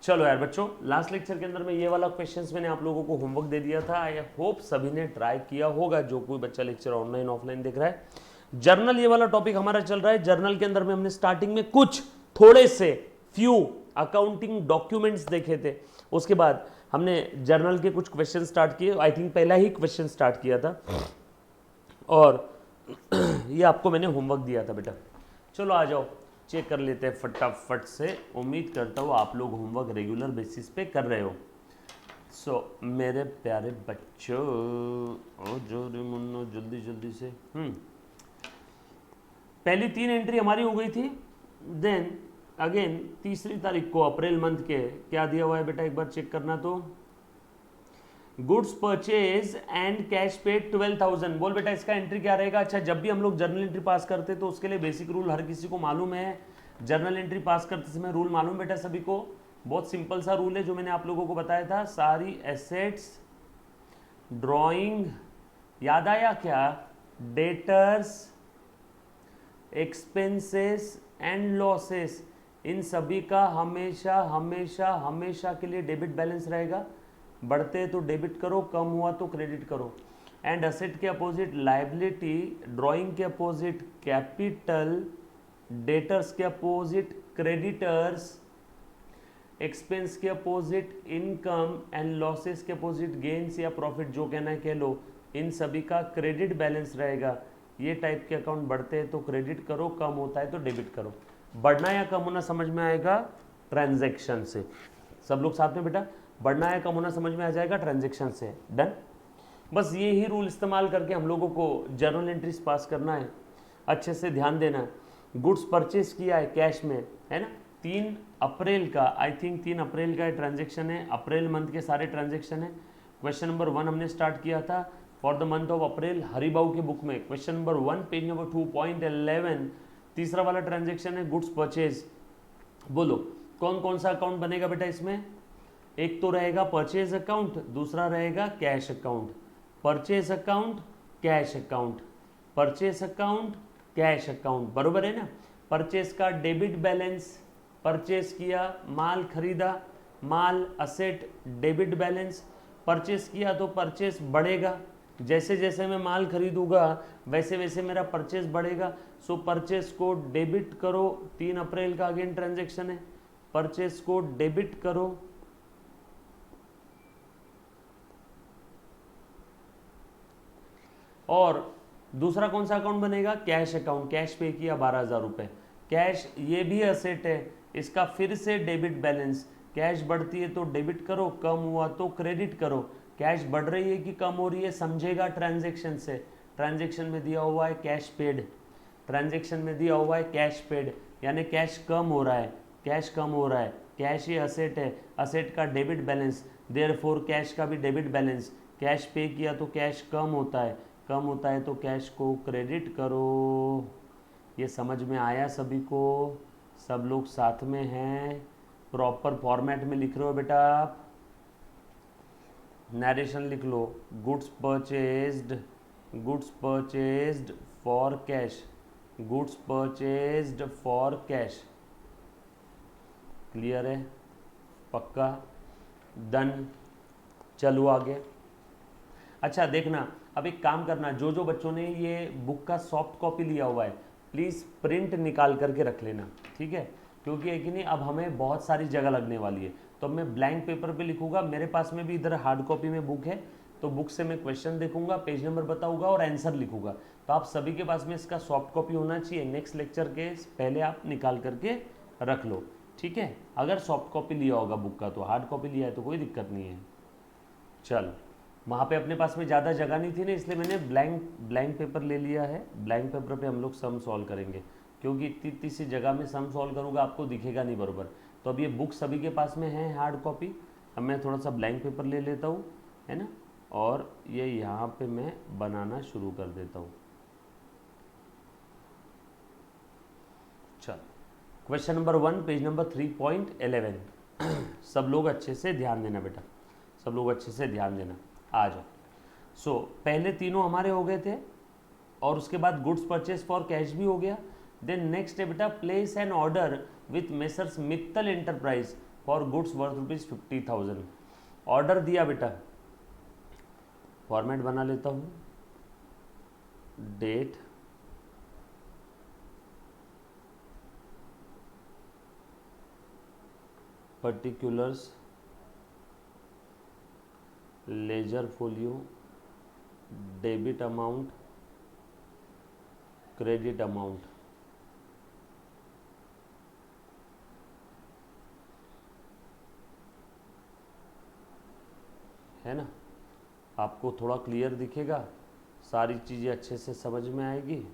चलो यार बच्चों, लास्ट लेक्चर के अंदर में ये वाला क्वेश्चंस मैंने आप लोगों को होमवर्क दे दिया था। आई होप सभी ने ट्राई किया होगा, जो कोई बच्चा लेक्चर ऑनलाइन ऑफलाइन देख रहा है। जर्नल ये वाला टॉपिक हमारा चल रहा है। जर्नल के अंदर में हमने स्टार्टिंग में कुछ थोड़े से फ्यू अकाउंटिंग डॉक्यूमेंट्स देखे थे। उसके बाद हमने जर्नल के कुछ क्वेश्चन स्टार्ट किए। आई थिंक पहला ही क्वेश्चन स्टार्ट किया था और ये आपको मैंने होमवर्क दिया था बेटा। चलो आ जाओ, चेक कर लेते हैं फटाफट से। उम्मीद करता हूँ आप लोग होमवर्क रेगुलर बेसिस पे कर रहे हो। सो मेरे प्यारे बच्चों, ओ जो रे मुन्नो, जल्दी जल्दी से। पहली 3 एंट्री हमारी हो गई थी। देन अगेन 3 तारीख को अप्रैल मंथ के क्या दिया हुआ है बेटा, एक बार चेक करना। तो goods purchase and cash paid 12,000। बोल बेटा इसका एंट्री क्या रहेगा। अच्छा, जब भी हम लोग जर्नल एंट्री पास करते तो उसके लिए बेसिक रूल हर किसी को मालूम है। जर्नल एंट्री पास करते समय रूल मालूम बेटा सभी को। बहुत सिंपल सा रूल है जो मैंने आप लोगों को बताया था। सारी एसेट्स, ड्रॉइंग, याद आया क्या, डेटर्स, एक्सपेंसेस एंड लॉसेस, इन सभी का हमेशा हमेशा हमेशा के लिए डेबिट बैलेंस रहेगा। बढ़ते तो डेबिट करो, कम हुआ तो क्रेडिट करो। एंड असेट के अपोजिट लायबिलिटी, ड्राइंग के अपोजिट कैपिटल, डेटर्स के अपोजिट क्रेडिटर्स, एक्सपेंस के अपोजिट इनकम एंड लॉसेस के अपोजिट गेन्स या प्रॉफिट, जो कहना है कह लो। इन सभी का क्रेडिट बैलेंस रहेगा। ये टाइप के अकाउंट बढ़ते हैं तो क्रेडिट करो, कम होता है तो डेबिट करो। बढ़ना या कम होना समझ में आएगा ट्रांजैक्शन से। सब लोग साथ में बेटा, बढ़ना या कम होना समझ में आ जाएगा ट्रांजैक्शन से। डन। बस ये ही रूल इस्तेमाल करके हम लोगों को जर्नल एंट्रीज पास करना है। अच्छे से ध्यान देना है। गुड्स परचेज किया है कैश में, है ना। 3 अप्रैल का, आई थिंक 3 अप्रैल का ट्रांजेक्शन है। अप्रैल मंथ के सारे ट्रांजेक्शन है। क्वेश्चन नंबर 1 हमने स्टार्ट किया था for the month of April, Haribhau के बुक में। क्वेश्चन नंबर 1 पेज नंबर 2.11 तीसरा वाला ट्रांजेक्शन है गुड्स परचेज। बोलो कौन कौन सा अकाउंट बनेगा बेटा इसमें। एक तो रहेगा परचेज अकाउंट, दूसरा रहेगा cash account. Purchase account, cash account, purchase account, cash account, बरोबर है ना। परचेज का डेबिट बैलेंस, परचेज किया, माल खरीदा, माल असेट, डेबिट बैलेंस। परचेज किया तो परचेज बढ़ेगा, जैसे जैसे मैं माल खरीदूंगा वैसे वैसे मेरा परचेज बढ़ेगा। सो परचेज को डेबिट करो। 3 अप्रैल का अगेन ट्रांजेक्शन है। परचेज को डेबिट करो। और दूसरा कौन सा अकाउंट बनेगा, कैश अकाउंट। कैश पे किया 12,000 रुपये। कैश ये भी असेट है, इसका फिर से डेबिट बैलेंस। कैश बढ़ती है तो डेबिट करो, कम हुआ तो क्रेडिट करो। कैश बढ़ रही है कि कम हो रही है समझेगा ट्रांजैक्शन से। ट्रांजैक्शन में दिया हुआ है कैश पेड, ट्रांजैक्शन में दिया हुआ है कैश पेड, यानी कैश कम हो रहा है, कैश कम हो रहा है। कैश ये असेट है, असेट का डेबिट बैलेंस, देयरफॉर कैश का भी डेबिट बैलेंस। कैश पे किया तो कैश कम होता है, कम होता है तो कैश को क्रेडिट करो। ये समझ में आया सभी को। सब लोग साथ में हैं, प्रॉपर फॉर्मेट में लिख रहे हो बेटा आप। नरेशन लिख लो। Goods purchased, goods purchased for cash, goods purchased for cash. Clear है, पक्का, डन। चलो आगे। अच्छा देखना, अब एक काम करना, जो जो बच्चों ने ये बुक का सॉफ्ट कॉपी लिया हुआ है प्लीज़ प्रिंट निकाल करके रख लेना, ठीक है। क्योंकि है कि नहीं, अब हमें बहुत सारी जगह लगने वाली है। तो मैं ब्लैंक पेपर पे लिखूंगा। मेरे पास में भी इधर हार्ड कॉपी में बुक है, तो बुक से मैं क्वेश्चन देखूंगा, पेज नंबर बताऊंगा और आंसर लिखूंगा। तो आप सभी के पास में इसका सॉफ्ट कॉपी होना चाहिए। नेक्स्ट लेक्चर के पहले आप निकाल करके रख लो, ठीक है। अगर सॉफ्ट कॉपी लिया होगा बुक का, तो हार्ड कॉपी लिया है तो कोई दिक्कत नहीं है। चल, वहाँ पे अपने पास में ज़्यादा जगह नहीं थी ना, इसलिए मैंने ब्लैंक पेपर ले लिया है। ब्लैंक पेपर पे हम लोग सम सॉल्व करेंगे, क्योंकि इतनी इतनी सी जगह में सम सॉल्व करूँगा आपको दिखेगा नहीं बरोबर। तो अब ये बुक सभी के पास में है हार्ड कॉपी। अब मैं थोड़ा सा ब्लैंक पेपर ले लेता हूँ, है ना, और ये यहाँ पे मैं बनाना शुरू कर देता हूँ। चल, क्वेश्चन नंबर 1 पेज नंबर 3.11। सब लोग अच्छे से ध्यान देना बेटा, सब लोग अच्छे से ध्यान देना। आ जाओ। सो पहले तीनों हमारे हो गए थे और उसके बाद गुड्स परचेज फॉर कैश भी हो गया। देन नेक्स्ट है बेटा, place an order with messrs Mittal enterprise. For goods worth ₹50,000। Order दिया बेटा, फॉर्मेट बना लेता हूँ, date, particulars, ledger folio, debit amount, credit amount, है ना। आपको थोड़ा क्लियर दिखेगा, सारी चीज़ें अच्छे से समझ में आएगी।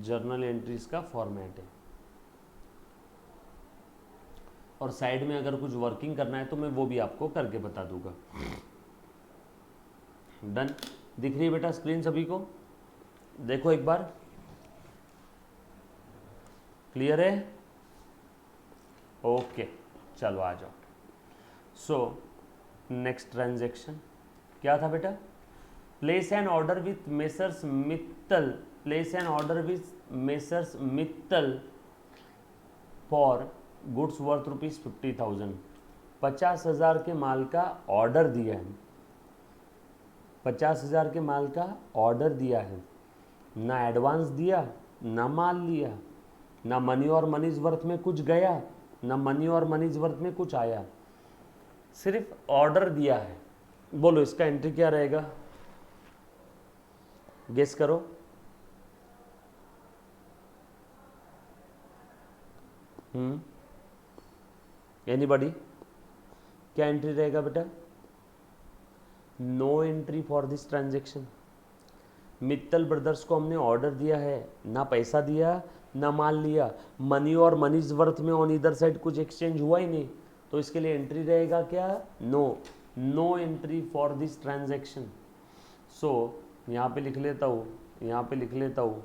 जर्नल एंट्रीज का फॉर्मेट है, और साइड में अगर कुछ वर्किंग करना है तो मैं वो भी आपको करके बता दूंगा। डन, दिख रही है बेटा स्क्रीन सभी को? देखो एक बार, क्लियर है? ओके, चलो आ जाओ। सो नेक्स्ट ट्रांजैक्शन क्या था बेटा? Place an order with messrs Mittal, place an order with messrs Mittal for goods worth ₹50,000। 50,000 के माल का ऑर्डर दिया है, 50,000 के माल का ऑर्डर दिया है, ना एडवांस दिया, ना माल लिया, ना मनी और मनीज वर्थ में कुछ गया, ना मनी और मनीज वर्थ में कुछ आया, सिर्फ ऑर्डर दिया है। बोलो इसका एंट्री क्या रहेगा? गेस करो। एनीबॉडी? क्या एंट्री रहेगा बेटा? No entry for this transaction. Mittal brothers को हमने ऑर्डर दिया है, ना पैसा दिया, ना माल लिया, मनी और मनीज वर्थ में ऑन इधर साइड कुछ एक्सचेंज हुआ ही नहीं, तो इसके लिए एंट्री रहेगा क्या? No, no entry for this transaction. So यहाँ पे लिख लेता हूँ, यहाँ पे लिख लेता हूँ,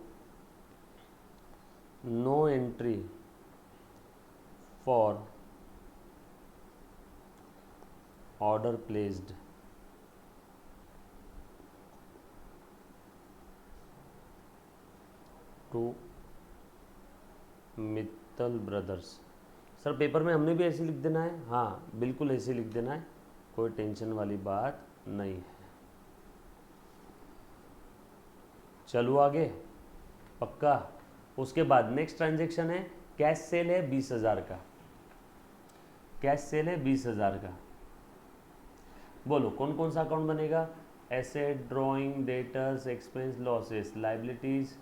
no entry for order placed to Mittal brothers. Sir paper में हमने भी ऐसे लिख देना है? हाँ बिल्कुल ऐसे लिख देना है, कोई टेंशन वाली बात नहीं है। चलो आगे, पक्का। उसके बाद नेक्स्ट ट्रांजेक्शन है कैश सेल है 20,000 का, कैश सेल है 20,000 का। बोलो कौन कौन सा अकाउंट बनेगा? Asset, drawing, debtors, expense, losses, liabilities,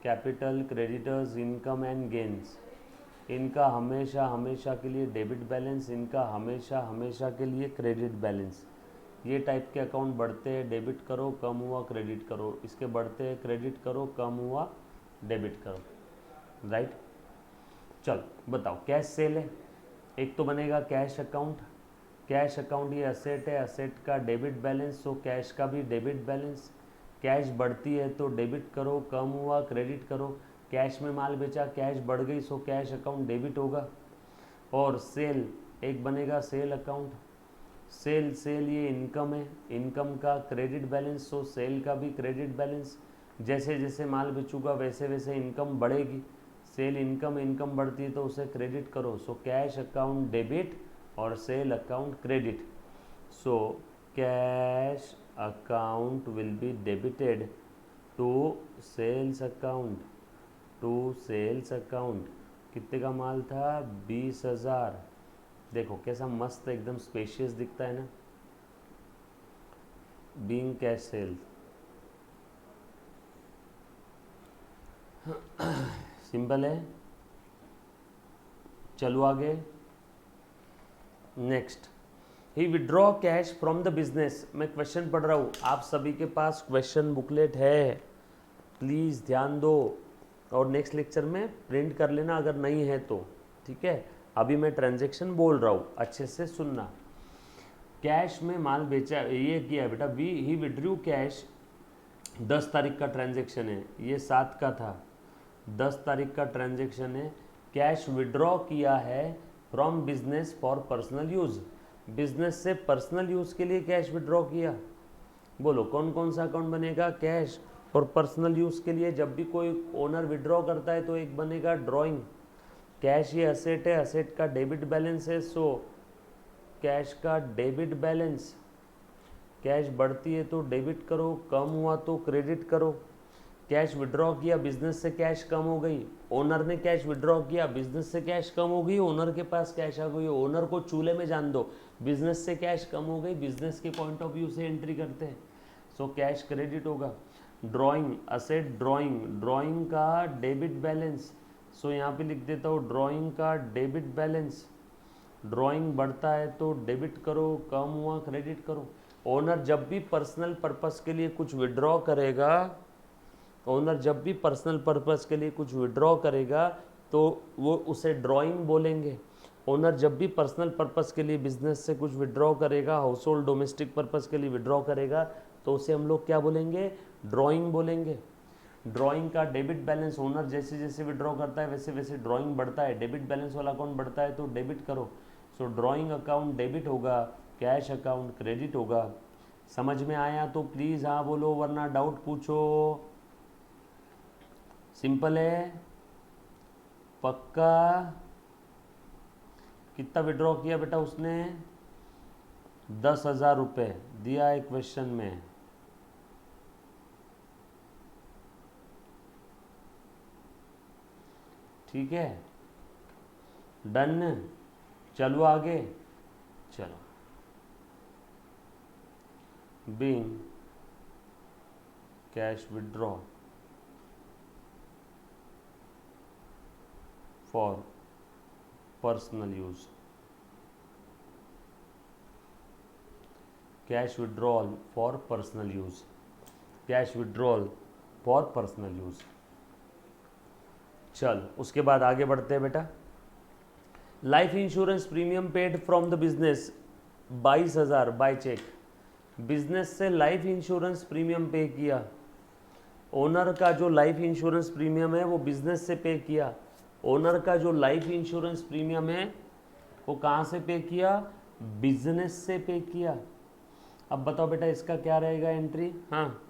capital, creditors, income and gains. इनका हमेशा हमेशा के लिए डेबिट बैलेंस, इनका हमेशा हमेशा के लिए क्रेडिट बैलेंस। ये टाइप के अकाउंट बढ़ते हैं डेबिट करो, कम हुआ क्रेडिट करो, इसके बढ़ते हैं क्रेडिट करो, कम हुआ डेबिट करो, राइट। चल बताओ, कैश सेल है, एक तो बनेगा कैश अकाउंट। कैश अकाउंट ये असेट है, असेट का डेबिट बैलेंस, सो कैश का भी डेबिट बैलेंस। कैश बढ़ती है तो डेबिट करो, कम हुआ क्रेडिट करो। कैश में माल बेचा, कैश बढ़ गई, सो कैश अकाउंट डेबिट होगा। और सेल एक बनेगा सेल अकाउंट। सेल सेल ये इनकम है, इनकम का क्रेडिट बैलेंस, सो सेल का भी क्रेडिट बैलेंस। जैसे जैसे माल बेचूंगा वैसे वैसे इनकम बढ़ेगी। सेल इनकम, इनकम बढ़ती है तो उसे क्रेडिट करो, सो कैश अकाउंट डेबिट और sale account credit. So cash account will be debited to sales account, to sales account. कितने का माल था? 20,000। देखो कैसा मस्त एकदम स्पेशियस दिखता है ना, बीइंग कैश सेल। सिंपल है। चलो आगे, next, he withdraw cash from the business. मैं क्वेश्चन पढ़ रहा हूँ, आप सभी के पास क्वेश्चन बुकलेट है, प्लीज़ ध्यान दो, और नेक्स्ट लेक्चर में प्रिंट कर लेना अगर नहीं है तो, ठीक है। अभी मैं ट्रांजैक्शन बोल रहा हूँ, अच्छे से सुनना। कैश में माल बेचा, ये किया बेटा, ही विड्रू कैश। 10 तारीख का ट्रांजैक्शन है, ये 7 का था, 10 तारीख का ट्रांजैक्शन है। कैश विड्रॉ किया है from business for personal use. Business से पर्सनल यूज़ के लिए कैश विड्रॉ किया। बोलो कौन कौन सा अकाउंट बनेगा? कैश और पर्सनल यूज़ के लिए जब भी कोई ओनर विड्रॉ करता है तो एक बनेगा ड्राइंग। कैश ये असेट है, असेट का डेबिट बैलेंस है, सो कैश का डेबिट बैलेंस। कैश बढ़ती है तो डेबिट करो, कम हुआ तो क्रेडिट करो। कैश विड्रॉ किया, बिजनेस से कैश कम हो गई, ओनर ने कैश विड्रॉ किया, बिजनेस से कैश कम हो गई, ओनर के पास कैश आ गई, ओनर को चूल्हे में जान दो, बिजनेस से कैश कम हो गई, बिजनेस के पॉइंट ऑफ व्यू से एंट्री करते हैं, सो कैश क्रेडिट होगा। ड्राइंग असेट, ड्राइंग का डेबिट बैलेंस, सो यहाँ पे लिख देता हूँ ड्राइंग का डेबिट बैलेंस। ड्राइंग बढ़ता है तो डेबिट करो, कम हुआ क्रेडिट करो। ओनर जब भी पर्सनल पर्पस के लिए कुछ विड्रॉ करेगा, ओनर जब भी पर्सनल पर्पस के लिए कुछ विड्रॉ करेगा तो वो उसे ड्राइंग बोलेंगे। ओनर जब भी पर्सनल पर्पस के लिए बिजनेस से कुछ विड्रॉ करेगा, हाउस होल्ड डोमेस्टिक पर्पस के लिए विड्रॉ करेगा तो उसे हम लोग क्या बोलेंगे? ड्राइंग बोलेंगे। ड्राइंग का डेबिट बैलेंस, ओनर जैसे जैसे विड्रॉ करता है वैसे वैसे ड्राइंग बढ़ता है, डेबिट बैलेंस वाला अकाउंट बढ़ता है तो डेबिट करो, सो ड्राइंग अकाउंट डेबिट होगा, कैश अकाउंट क्रेडिट होगा। समझ में आया तो प्लीज़ हाँ बोलो, वरना डाउट पूछो। सिंपल है, पक्का। कितना विड्रॉ किया बेटा उसने? 10,000 रुपये दिया है क्वेश्चन में। ठीक है, डन। चलो आगे, चलो। Being cash withdraw for personal use, cash withdrawal for personal use, cash withdrawal for personal use. चल उसके बाद आगे बढ़ते हैं बेटा। Life insurance premium paid from the business 22,000 by cheque. Business से लाइफ इंश्योरेंस प्रीमियम पे किया, ओनर का जो लाइफ इंश्योरेंस प्रीमियम है वो बिजनेस से पे किया। ओनर का जो लाइफ इंश्योरेंस प्रीमियम है वो कहाँ से पे किया? बिजनेस से पे किया। अब बताओ बेटा इसका क्या रहेगा एंट्री? हाँ,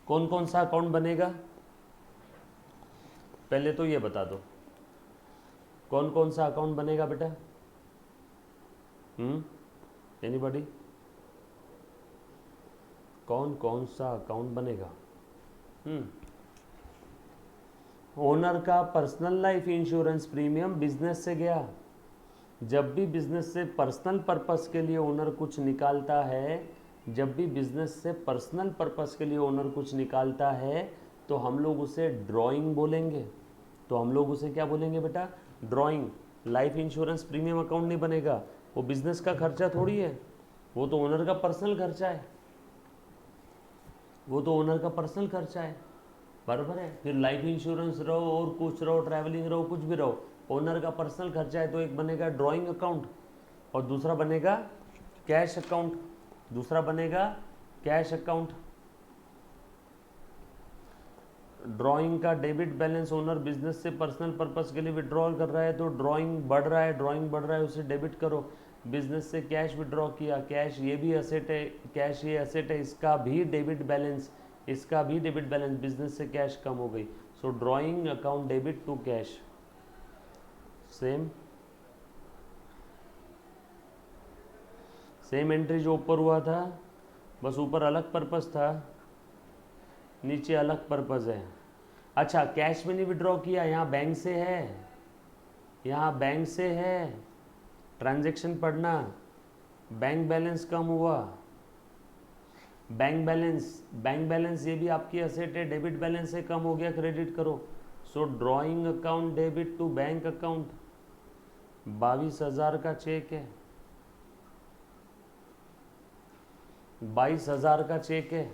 कौन कौन सा अकाउंट बनेगा? पहले तो ये बता दो कौन कौन सा अकाउंट बनेगा बेटा? एनीबॉडी? कौन कौन सा अकाउंट बनेगा? ओनर का personal life insurance premium business से गया। जब भी बिजनेस से पर्सनल पर्पस के लिए ओनर कुछ निकालता है, जब भी बिजनेस से पर्सनल पर्पस के लिए ओनर कुछ निकालता है तो हम लोग उसे ड्राइंग बोलेंगे। तो हम लोग उसे क्या बोलेंगे बेटा? Drawing. Life insurance premium account नहीं बनेगा, वो बिजनेस का खर्चा थोड़ी है, वो तो ओनर का पर्सनल खर्चा है, वो तो ओनर का पर्सनल खर्चा है, बराबर है। फिर लाइफ इंश्योरेंस रहो और कुछ रहो, ट्रैवलिंग रहो, कुछ भी रहो, ओनर का पर्सनल खर्चा है तो एक बनेगा ड्राइंग अकाउंट और दूसरा बनेगा कैश अकाउंट, दूसरा बनेगा कैश अकाउंट। ड्राइंग का डेबिट बैलेंस, ओनर बिजनेस से पर्सनल पर्पस के लिए विड्रॉल कर रहा है तो ड्राइंग बढ़ रहा है, ड्राइंग बढ़ रहा है उसे डेबिट करो। बिजनेस से कैश विड्रॉ किया, कैश ये भी असेट है, कैश ये असेट है, इसका भी डेबिट बैलेंस, इसका भी डेबिट बैलेंस, बिजनेस से कैश कम हो गई, so drawing account debit to cash. Same same entry जो ऊपर हुआ था, बस ऊपर अलग पर्पस था, नीचे अलग पर्पस है। अच्छा, कैश में नहीं विड्रॉ किया, यहाँ बैंक से है, यहाँ बैंक से है, ट्रांजैक्शन पढ़ना, बैंक बैलेंस कम हुआ, बैंक बैलेंस ये भी आपकी असेट है, डेबिट बैलेंस से कम हो गया, क्रेडिट करो, so drawing account debit to bank account. 22,000 का चेक है, 22,000 का चेक है,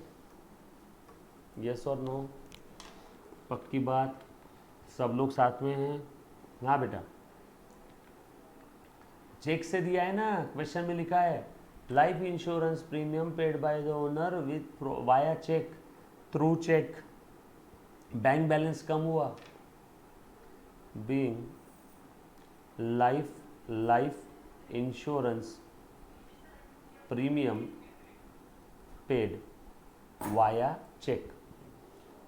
यस और नो? पक्की बात, सब लोग साथ में हैं? हाँ बेटा, चेक से दिया है ना, क्वेश्चन में लिखा है life insurance premium paid by the owner with via cheque, through cheque. Bank balance कम हुआ, being life insurance premium paid via cheque,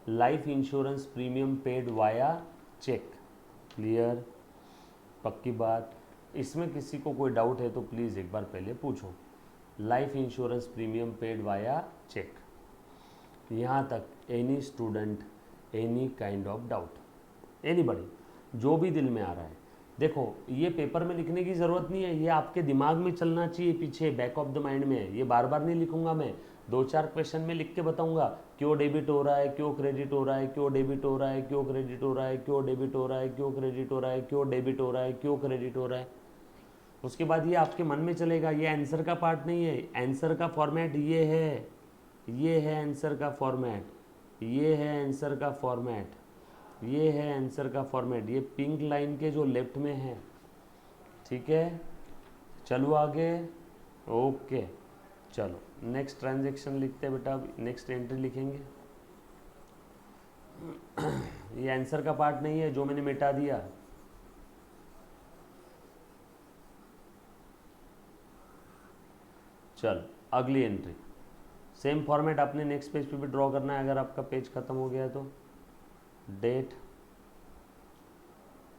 life insurance premium paid via cheque. Clear? पक्की बात? इसमें किसी को कोई डाउट है तो प्लीज़ एक बार पहले पूछो। Life insurance premium paid via cheque, यहाँ तक any student, any kind of doubt, anybody, जो भी दिल में आ रहा है। देखो ये पेपर में लिखने की ज़रूरत नहीं है, ये आपके दिमाग में चलना चाहिए, पीछे बैक ऑफ द माइंड में है। ये बार बार नहीं लिखूंगा मैं, 2-4 क्वेश्चन में लिख के बताऊंगा क्यों डेबिट हो रहा है, क्यों क्रेडिट हो रहा है, क्यों डेबिट हो रहा है, क्यों क्रेडिट हो रहा है, क्यों डेबिट हो रहा है, क्यों क्रेडिट हो रहा है, क्यों डेबिट हो रहा है, क्यों क्रेडिट हो रहा है। उसके बाद ये आपके मन में चलेगा। ये आंसर का पार्ट नहीं है, आंसर का फॉर्मेट ये है, ये है आंसर का फॉर्मेट, ये है आंसर का फॉर्मेट, ये है आंसर का फॉर्मेट, ये पिंक लाइन के जो लेफ्ट में है। ठीक है, चलो आगे। ओके, चलो नेक्स्ट ट्रांजैक्शन लिखते हैं बेटा, अभी नेक्स्ट एंट्री लिखेंगे। ये आंसर का पार्ट नहीं है जो मैंने मिटा दिया। चल अगली एंट्री, सेम फॉर्मेट आपने नेक्स्ट पेज पे भी ड्रॉ करना है अगर आपका पेज खत्म हो गया है तो। Date,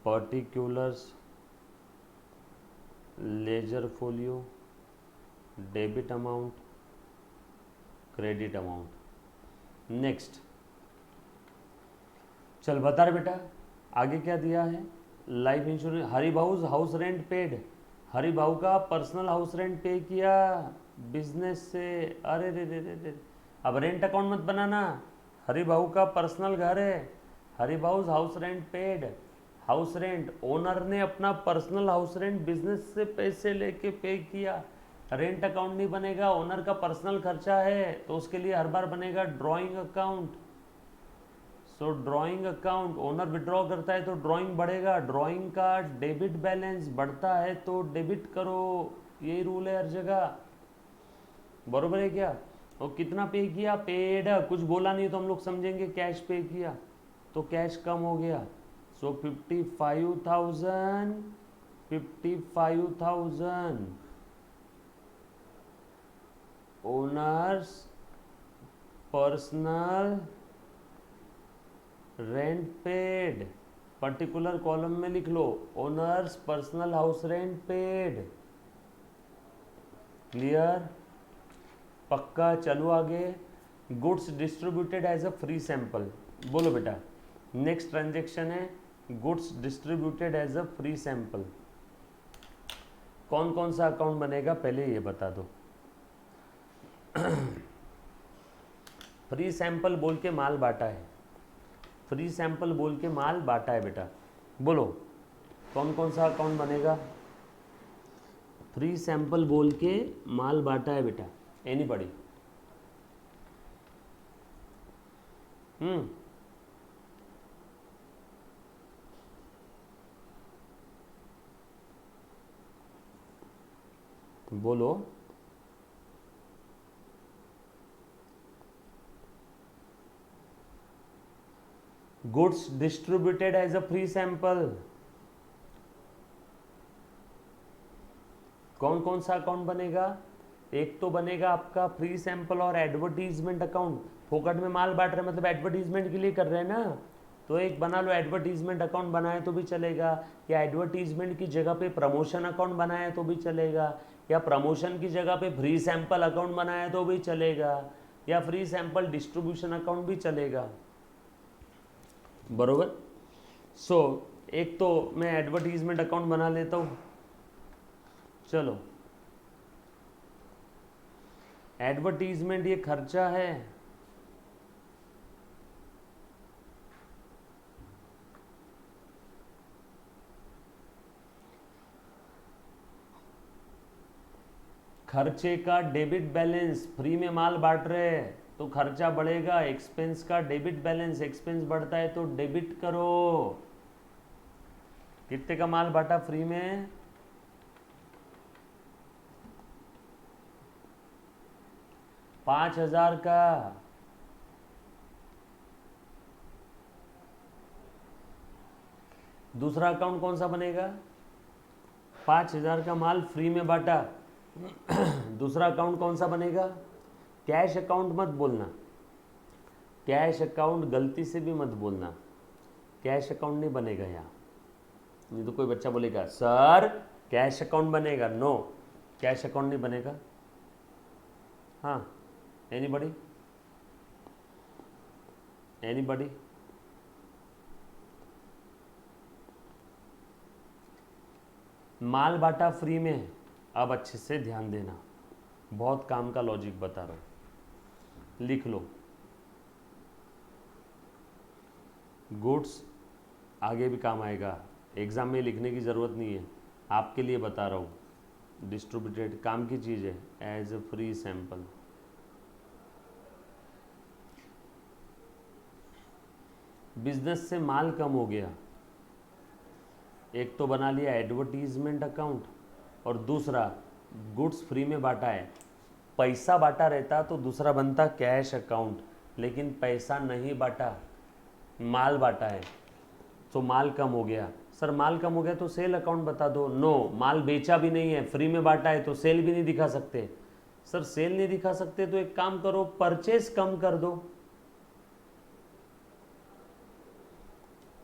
particulars, ledger folio, debit amount, credit amount. Next, चल बता रहे बेटा आगे क्या दिया है। Life insurance, Haribhau house rent paid, Haribhau का पर्सनल हाउस रेंट पे किया बिजनेस से। अरे रे रे रे रे, अब रेंट अकाउंट मत बनाना, हरिभाऊ का पर्सनल घर है, Haribhau house rent paid, house rent owner ने अपना पर्सनल हाउस रेंट बिजनेस से पैसे लेके पे किया। रेंट अकाउंट नहीं बनेगा, ओनर का पर्सनल खर्चा है तो उसके लिए हर बार बनेगा ड्राइंग अकाउंट। सो ड्राइंग अकाउंट, ओनर विड्रॉ करता है तो ड्राइंग बढ़ेगा, ड्राइंग का डेबिट बैलेंस बढ़ता है तो डेबिट करो, यही रूल है हर जगह। बरोबर है क्या? और कितना पे किया? पेड, कुछ बोला नहीं तो हम लोग समझेंगे कैश पे किया तो कैश कम हो गया। So 55,000, 55,000 owner's personal rent paid, particular column में लिख लो owner's personal house rent paid. Clear? पक्का? चलो आगे। Goods distributed as a free sample, बोलो बेटा नेक्स्ट ट्रांजेक्शन है goods distributed as a free sample. कौन कौन सा अकाउंट बनेगा पहले ये बता दो। फ्री सैंपल बोल के माल बांटा है, फ्री सैंपल बोल के माल बांटा है बेटा, बोलो कौन कौन सा अकाउंट बनेगा। फ्री सैंपल बोल के माल बांटा है बेटा, एनीबॉडी? बोलो। Goods distributed as a free sample, कौन कौन सा अकाउंट बनेगा? एक तो बनेगा आपका फ्री सैंपल और एडवर्टीजमेंट अकाउंट। फोकट में माल बांट रहे मतलब एडवर्टीजमेंट के लिए कर रहे हैं ना, तो एक बना लो एडवर्टीजमेंट अकाउंट, बनाए तो भी चलेगा, या एडवर्टीजमेंट की जगह पे प्रमोशन अकाउंट बनाए तो भी चलेगा, या प्रमोशन की जगह पे फ्री सैंपल अकाउंट बनाए तो भी चलेगा, या फ्री सैंपल डिस्ट्रीब्यूशन अकाउंट भी चलेगा। बरोबर? सो एक तो मैं एडवर्टीजमेंट अकाउंट बना लेता हूँ। चलो एडवर्टीजमेंट ये खर्चा है, खर्चे का डेबिट बैलेंस, फ्री में माल बांट रहे हैं तो खर्चा बढ़ेगा, एक्सपेंस का डेबिट बैलेंस, एक्सपेंस बढ़ता है तो डेबिट करो। कितने का माल बांटा फ्री में? 5,000 का। दूसरा अकाउंट कौन सा बनेगा? 5,000 का माल फ्री में बांटा। दूसरा अकाउंट कौन सा बनेगा? कैश अकाउंट मत बोलना, कैश अकाउंट गलती से भी मत बोलना, कैश अकाउंट नहीं बनेगा यहाँ। नहीं तो कोई बच्चा बोलेगा सर कैश अकाउंट बनेगा, नो कैश अकाउंट नहीं बनेगा। हाँ, एनीबॉडी एनीबॉडी? माल बांटा फ्री में। अब अच्छे से ध्यान देना, बहुत काम का लॉजिक बता रहा हूं, लिख लो। गुड्स आगे भी काम आएगा, एग्जाम में लिखने की ज़रूरत नहीं है, आपके लिए बता रहा हूँ। डिस्ट्रीब्यूटेड काम की चीज़ है, as a free sample. Business से माल कम हो गया, एक तो बना लिया एडवर्टीजमेंट अकाउंट और दूसरा गुड्स फ्री में बांटा है। पैसा बांटा रहता तो दूसरा बनता कैश अकाउंट, लेकिन पैसा नहीं बांटा, माल बांटा है, तो माल कम हो गया। सर माल कम हो गया तो सेल अकाउंट बता दो। नो, माल बेचा भी नहीं है, फ्री में बांटा है, तो सेल भी नहीं दिखा सकते। सर सेल नहीं दिखा सकते तो एक काम करो, परचेस कम कर दो।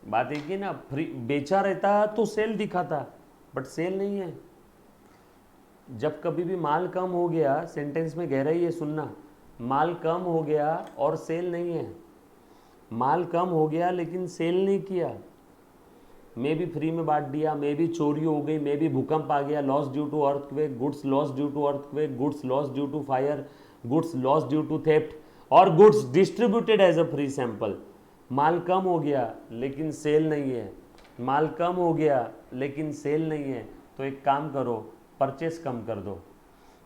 बात एक ही ना, फ्री बेचा रहता तो सेल दिखाता, बट सेल नहीं है। जब कभी भी माल कम हो गया, सेंटेंस में गहराई है सुनना, माल कम हो गया और सेल नहीं है, माल कम हो गया लेकिन सेल नहीं किया, मे भी फ्री में बांट दिया, मे भी चोरी हो गई, मे भी भूकंप आ गया, loss due to earthquake, goods loss due to earthquake, goods loss due to fire, goods loss due to theft, और goods distributed as a free sample. माल कम हो गया लेकिन सेल नहीं है, माल कम हो गया लेकिन सेल नहीं है, तो एक काम करो, परचेस कम कर दो।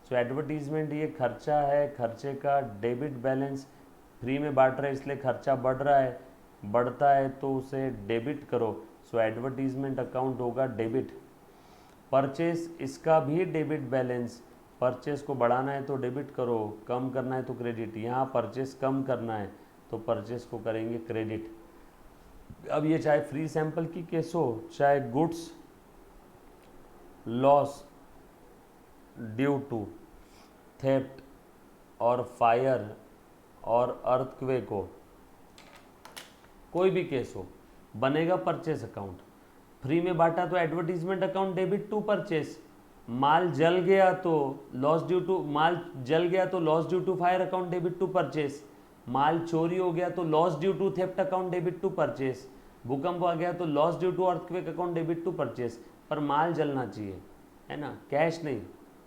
सो एडवर्टीजमेंट ये खर्चा है, खर्चे का डेबिट बैलेंस, फ्री में बांट रहे इसलिए खर्चा बढ़ रहा है, बढ़ता है तो उसे डेबिट करो। सो एडवर्टीजमेंट अकाउंट होगा डेबिट। परचेस, इसका भी डेबिट बैलेंस, परचेस को बढ़ाना है तो डेबिट करो, कम करना है तो क्रेडिट। यहाँ परचेस कम करना है तो परचेस को करेंगे क्रेडिट। अब ये चाहे फ्री सैंपल की केस हो, चाहे goods loss due to theft और फायर और अर्थक्वेक हो, कोई भी केस हो, बनेगा परचेस अकाउंट। फ्री में बांटा तो advertisement account debit to purchase, माल जल गया तो लॉस ड्यू टू, माल जल गया तो loss due to fire account debit to purchase, माल चोरी हो गया तो loss due to theft account debit to purchase, भूकंप आ गया तो loss due to earthquake account debit to purchase. पर माल जलना चाहिए, है ना, कैश नहीं।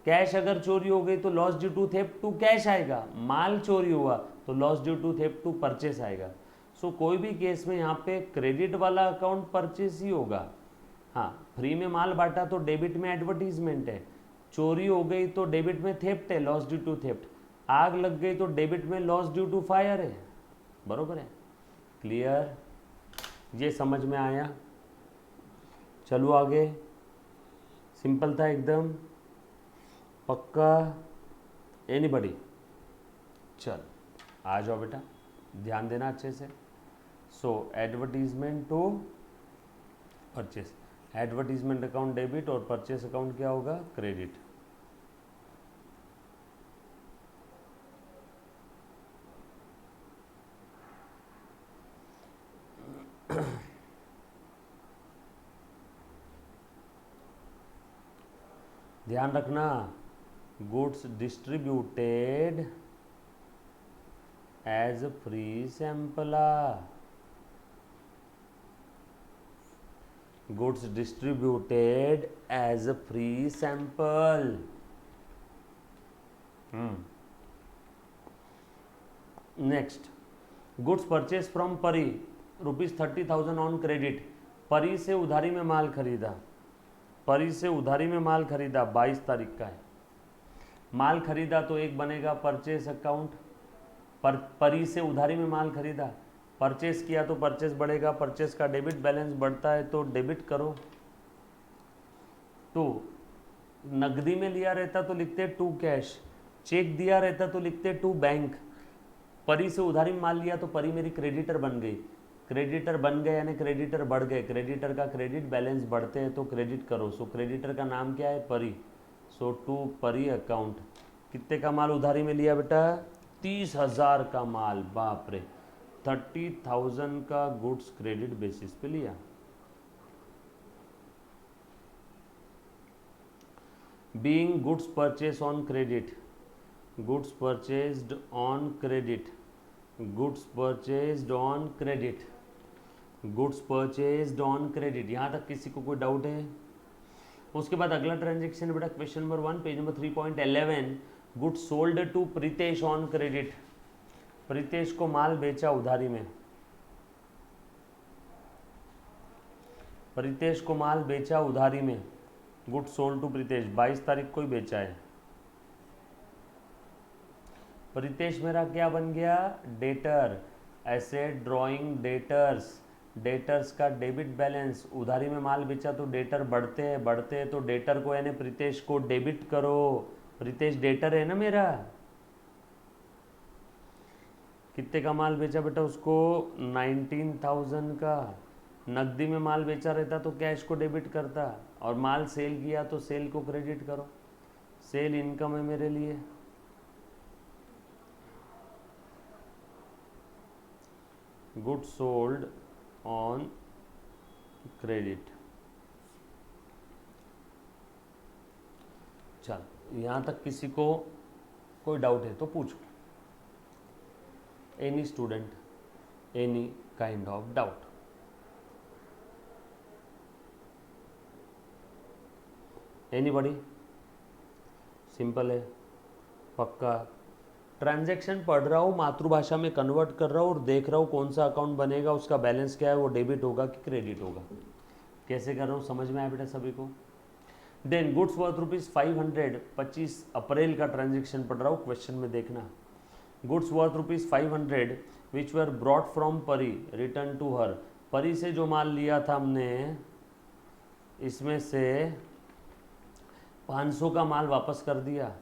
कैश अगर चोरी हो गई तो loss due to theft to cash आएगा, माल चोरी हुआ तो loss due to theft to purchase आएगा। सो कोई भी केस में यहाँ पे क्रेडिट वाला अकाउंट परचेस ही होगा। हाँ, फ्री में माल बांटा तो डेबिट में एडवर्टीजमेंट है, चोरी हो गई तो डेबिट में थेफ्ट है, लॉस ड्यू टू थेफ्ट, आग लग गई तो डेबिट में लॉस ड्यू टू फायर है। बरोबर है? क्लियर? ये समझ में आया? चलो आगे, सिंपल था एकदम, पक्का? एनीबॉडी? चल आ जाओ बेटा, ध्यान देना अच्छे से। So advertisement to purchase, advertisement account debit और परचेस अकाउंट क्या होगा? क्रेडिट। ध्यान रखना, goods distributed as free sample, goods distributed as a free sample. Next, goods purchase from Pari ₹30,000 on credit. परी से उधारी में माल खरीदा, परी से उधारी में माल खरीदा, 22 तारीख का है, माल खरीदा तो एक बनेगा परचेस अकाउंट। परी से उधारी में माल खरीदा, परचेस किया तो परचेस बढ़ेगा, परचेस का डेबिट बैलेंस बढ़ता है तो डेबिट करो। तो नकदी में लिया रहता तो लिखते टू कैश, चेक दिया रहता तो लिखते टू बैंक। परी से उधारी में माल लिया तो परी मेरी क्रेडिटर बन गई, क्रेडिटर बन गए यानी क्रेडिटर बढ़ गए, क्रेडिटर का क्रेडिट बैलेंस बढ़ते हैं तो क्रेडिट करो। सो क्रेडिटर का नाम क्या है? परी। सो टू परी अकाउंट। कितने का माल उधारी में लिया बेटा? 30,000 का माल। बाप रे, 30,000 का गुड्स क्रेडिट बेसिस पे लिया। Being goods purchase on credit, goods purchased on credit, goods purchased on credit, goods purchased on credit. यहाँ तक किसी को कोई डाउट है? उसके बाद अगला ट्रांजेक्शन बेटा question number 1 page number 3.11, goods sold to Pritesh on credit. Pritesh को माल बेचा उधारी में, प्रीतेश को माल बेचा उधारी में, गुड्स सोल्ड टू प्रीतेश 22 तारीख को ही बेचा है। प्रीतेश मेरा क्या बन गया? Debtor. Asset drawing debtors, debtors का डेबिट बैलेंस। उधारी में माल बेचा तो डेटर बढ़ते हैं तो डेटर को यानी प्रीतेश को डेबिट करो। प्रीतेश डेटर है ना मेरा। कितने का माल बेचा बेटा उसको? 19,000 का। नकदी में माल बेचा रहता तो कैश को डेबिट करता, और माल सेल किया तो सेल को क्रेडिट करो। सेल इनकम है मेरे लिए। Good sold on credit. चल, यहाँ तक किसी को कोई डाउट है तो पूछो। Any student, any kind of doubt? Anybody? Simple है, पक्का। ट्रांजैक्शन पढ़ रहा हूँ, मातृभाषा में कन्वर्ट कर रहा हूँ और देख रहा हूँ कौन सा अकाउंट बनेगा, उसका बैलेंस क्या है, वो डेबिट होगा कि क्रेडिट होगा। कैसे कर रहा हूँ समझ में आया बेटा सभी को? देन गुड्स वर्थ ₹500, 25 अप्रैल का ट्रांजेक्शन पढ़ रहा हूँ, क्वेश्चन में देखना। Goods worth ₹500 which were brought from परी रिटर्न टू हर। परी से जो माल लिया था हमने, इसमें से 500 का माल वापस कर दिया।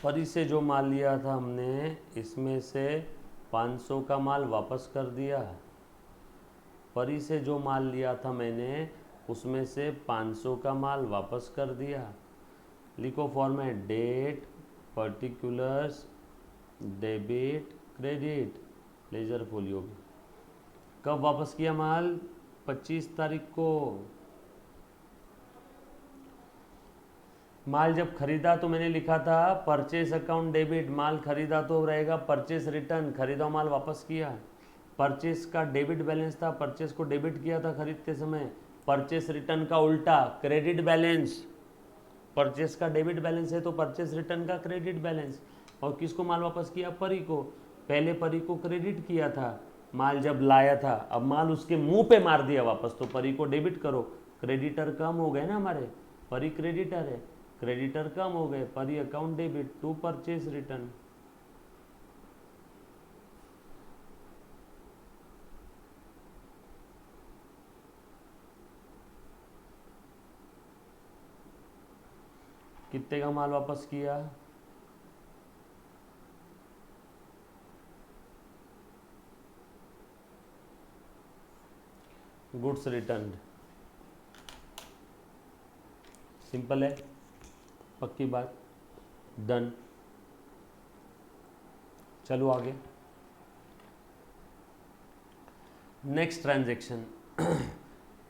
परी से जो माल लिया था हमने, इसमें से 500 का माल वापस कर दिया। परी से जो माल लिया था मैंने, उसमें से 500 का माल वापस कर दिया। लिखो format, date, particulars, debit, credit, ledger folio. कब वापस किया माल? 25 तारीख को। माल जब खरीदा तो मैंने लिखा था परचेस अकाउंट डेबिट। माल खरीदा तो रहेगा परचेस रिटर्न, खरीदा माल वापस किया। परचेस का डेबिट बैलेंस था, परचेस को डेबिट किया था खरीदते समय। परचेस रिटर्न का उल्टा क्रेडिट बैलेंस। परचेस का डेबिट बैलेंस है तो परचेस रिटर्न का क्रेडिट बैलेंस। और किसको माल वापस किया? परी को। पहले परी को क्रेडिट किया था माल जब लाया था, अब माल उसके मुंह पे मार दिया वापस, तो परी को डेबिट करो। क्रेडिटर कम हो गए ना हमारे, परी क्रेडिटर है, क्रेडिटर कम हो गए, परी account debit to purchase return. कितने का माल वापस किया? Goods return. सिंपल है, पक्की बात, डन। चलो आगे। Next transaction,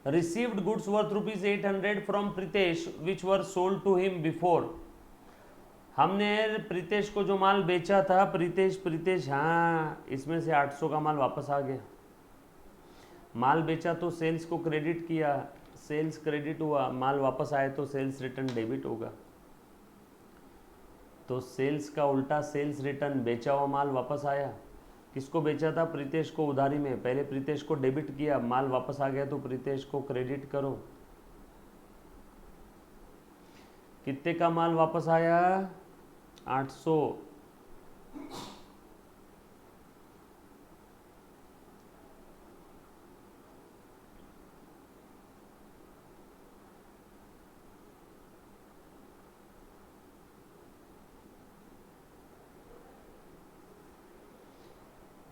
received goods worth ₹800 from Pritesh which were sold to him before. हमने प्रीतेश को जो माल बेचा था, प्रीतेश हाँ, इसमें से 800 का माल वापस आ गया। माल बेचा तो सेल्स को क्रेडिट किया, सेल्स क्रेडिट हुआ, माल वापस आए तो सेल्स रिटर्न डेबिट होगा। तो सेल्स का उल्टा सेल्स रिटर्न, बेचा हुआ माल वापस आया। किसको बेचा था? प्रीतेश को उधारी में। पहले प्रीतेश को डेबिट किया, माल वापस आ गया तो प्रीतेश को क्रेडिट करो। कितने का माल वापस आया? 800।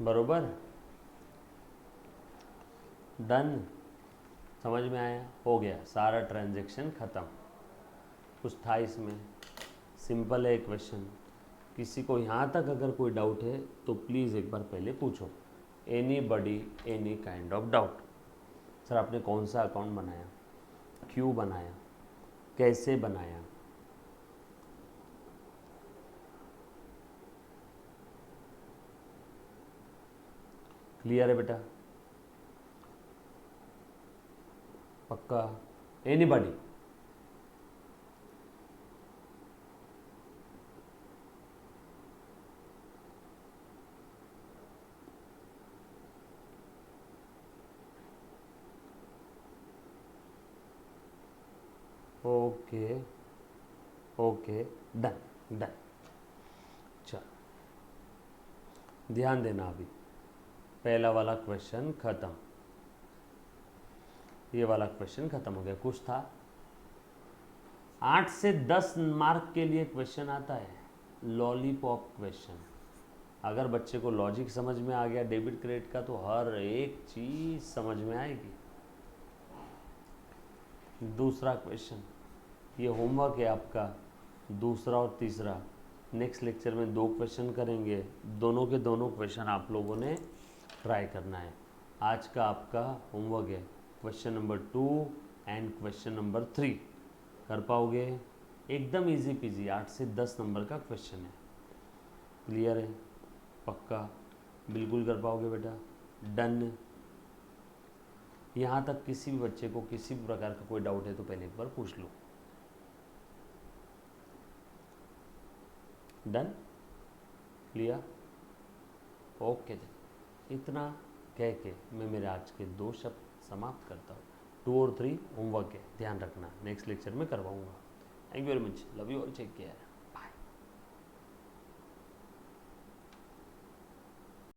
बरोबर, डन, समझ में आया, हो गया, सारा ट्रांजैक्शन ख़त्म। कुछ था इसमें, सिंपल है क्वेश्चन। किसी को यहाँ तक अगर कोई डाउट है तो प्लीज़ एक बार पहले पूछो। Any buddy any kind of doubt. Sir आपने कौन सा अकाउंट बनाया, क्यों बनाया, कैसे बनाया, क्लियर है बेटा? पक्का? Anybody? Okay okay, done done. चल ध्यान देना, अभी पहला वाला क्वेश्चन खत्म, ये वाला क्वेश्चन खत्म हो गया। कुछ था, 8 से 10 मार्क के लिए क्वेश्चन आता है, लॉलीपॉप क्वेश्चन। अगर बच्चे को लॉजिक समझ में आ गया डेबिट क्रेडिट का तो हर एक चीज समझ में आएगी। दूसरा क्वेश्चन, ये होमवर्क है आपका, दूसरा और तीसरा। नेक्स्ट लेक्चर में 2 क्वेश्चन करेंगे, दोनों के दोनों क्वेश्चन आप लोगों ने ट्राई करना है। आज का आपका होमवर्क है question number 2 and question number 3। कर पाओगे? एकदम इजी पीजी, 8 से 10 नंबर का क्वेश्चन है। क्लियर है? पक्का? बिल्कुल कर पाओगे बेटा? डन। यहाँ तक किसी भी बच्चे को किसी भी प्रकार का कोई डाउट है तो पहले एक बार पूछ लो। डन? क्लियर? ओके देन, इतना कह के मैं मेरे आज के 2 शब्द समाप्त करता हूँ। 2 और 3 होमवर्क है, ध्यान रखना, नेक्स्ट लेक्चर में करवाऊँगा। Thank you very much, love you all, take care.